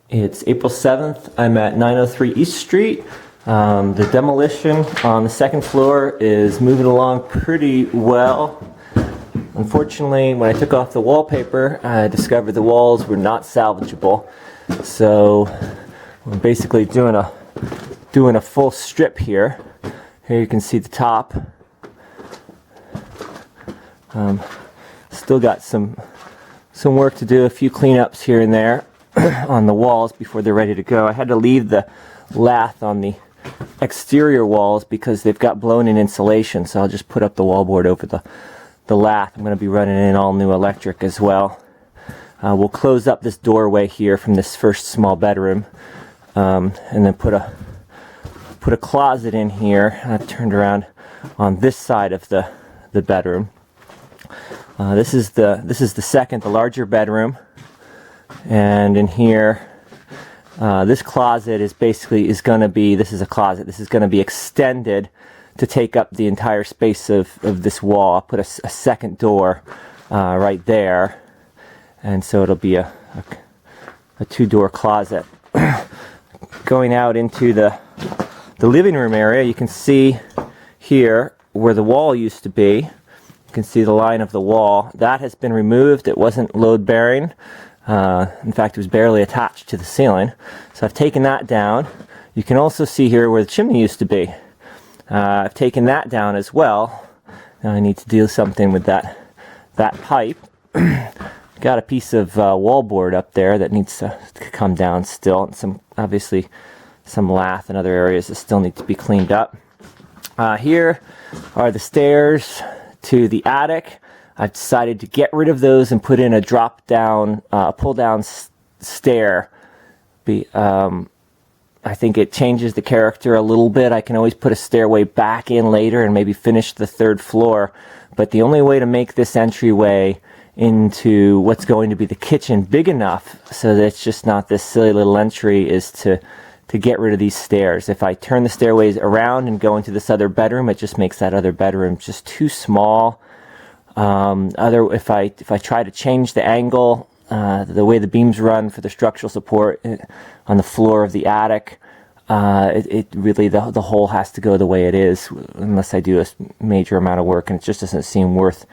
It's April 7th. I'm at 903 East Street. The demolition on the second floor is moving along pretty well. Unfortunately, when I took off the wallpaper, I discovered the walls were not salvageable. So we're basically doing a full strip here. Here you can see the top. Still got some work to do, a few cleanups here and there on the walls before they're ready to go. I had to leave the lath on the exterior walls because they've got blown-in insulation, so I'll just put up the wallboard over the lath. I'm going to be running in all new electric as well. We'll close up this doorway here from this first small bedroom, and then put a closet in here. Turned around on this side of the bedroom. This is the second, the larger bedroom, and in here, this closet is going to be. This is a closet. This is going to be extended to take up the entire space of this wall. I'll put a second door right there, and so it'll be a two-door closet. Going out into the living room area, you can see here where the wall used to be. You can see the line of the wall. That has been removed. It wasn't load-bearing. In fact, it was barely attached to the ceiling. So I've taken that down. You can also see here where the chimney used to be. I've taken that down as well. Now I need to do something with that pipe. Got a piece of wallboard up there that needs to come down still, and obviously some lath and other areas that still need to be cleaned up. Here are the stairs to the attic. I've decided to get rid of those and put in a pull-down stair. I think it changes the character a little bit. I can always put a stairway back in later and maybe finish the third floor. But the only way to make this entryway into what's going to be the kitchen big enough so that it's just not this silly little entry is to get rid of these stairs. If I turn the stairways around and go into this other bedroom, it just makes that other bedroom just too small. If I try to change the angle, the way the beams run for the structural support on the floor of the attic, it really the hole has to go the way it is unless I do a major amount of work, and it just doesn't seem worth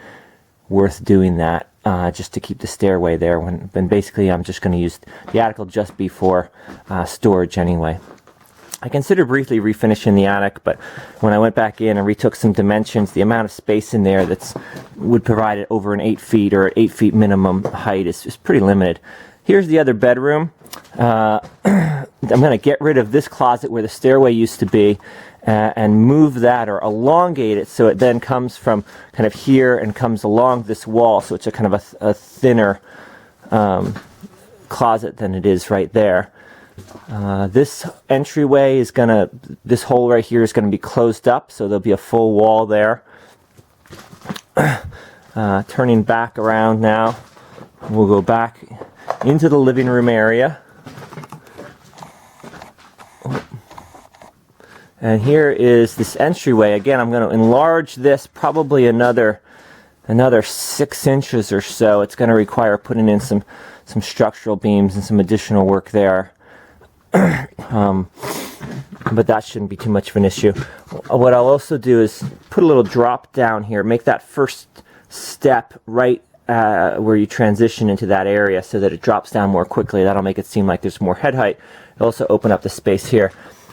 doing that just to keep the stairway there. When basically I'm just going to use the attic will just be for storage anyway. I considered briefly refinishing the attic, but when I went back in and retook some dimensions, the amount of space in there would provide it over an 8 feet or 8 feet minimum height is pretty limited. Here's the other bedroom. I'm going to get rid of this closet where the stairway used to be and move that or elongate it so it then comes from kind of here and comes along this wall, so it's a kind of a thinner closet than it is right there. This entryway this hole right here is going to be closed up, so there'll be a full wall there. Turning back around now, we'll go back into the living room area. And here is this entryway. Again, I'm going to enlarge this probably another 6 inches or so. It's going to require putting in some structural beams and some additional work there. But that shouldn't be too much of an issue. What I'll also do is put a little drop down here, make that first step right where you transition into that area so that it drops down more quickly. That'll make it seem like there's more head height. It'll also open up the space here.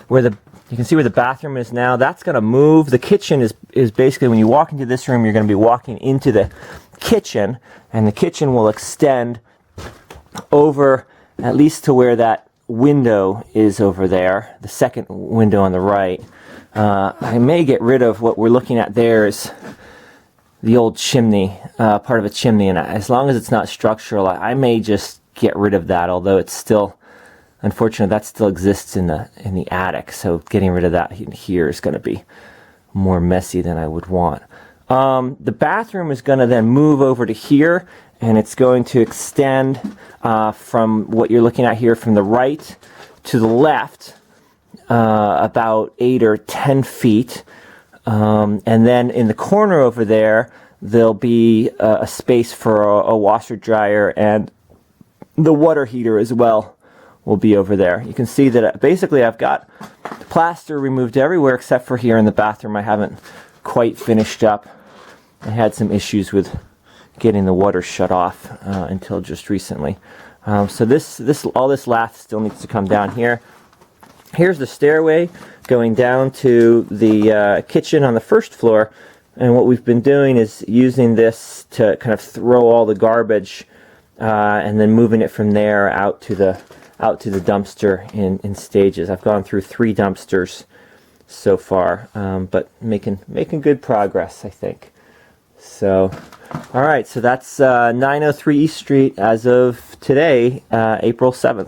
You can see where the bathroom is now. That's going to move. The kitchen is basically, when you walk into this room, you're going to be walking into the kitchen, and the kitchen will extend over at least to where that window is over there, the second window on the right. I may get rid of what we're looking at there is the old chimney, part of a chimney, and as long as it's not structural, I may just get rid of that, although it's still, unfortunately, that still exists in the attic, so getting rid of that here is going to be more messy than I would want. The bathroom is going to then move over to here, and it's going to extend from what you're looking at here from the right to the left about 8 or 10 feet. And then in the corner over there, there'll be a space for a washer dryer and the water heater as well will be over there. You can see that basically I've got plaster removed everywhere except for here in the bathroom. I haven't quite finished up. I had some issues with getting the water shut off until just recently. So all this lath still needs to come down here. Here's the stairway going down to the kitchen on the first floor, and what we've been doing is using this to kind of throw all the garbage and then moving it from there out to the dumpster in stages. I've gone through 3 dumpsters so far, but making good progress, I think. So, all right, so that's 903 East Street as of today, April 7th.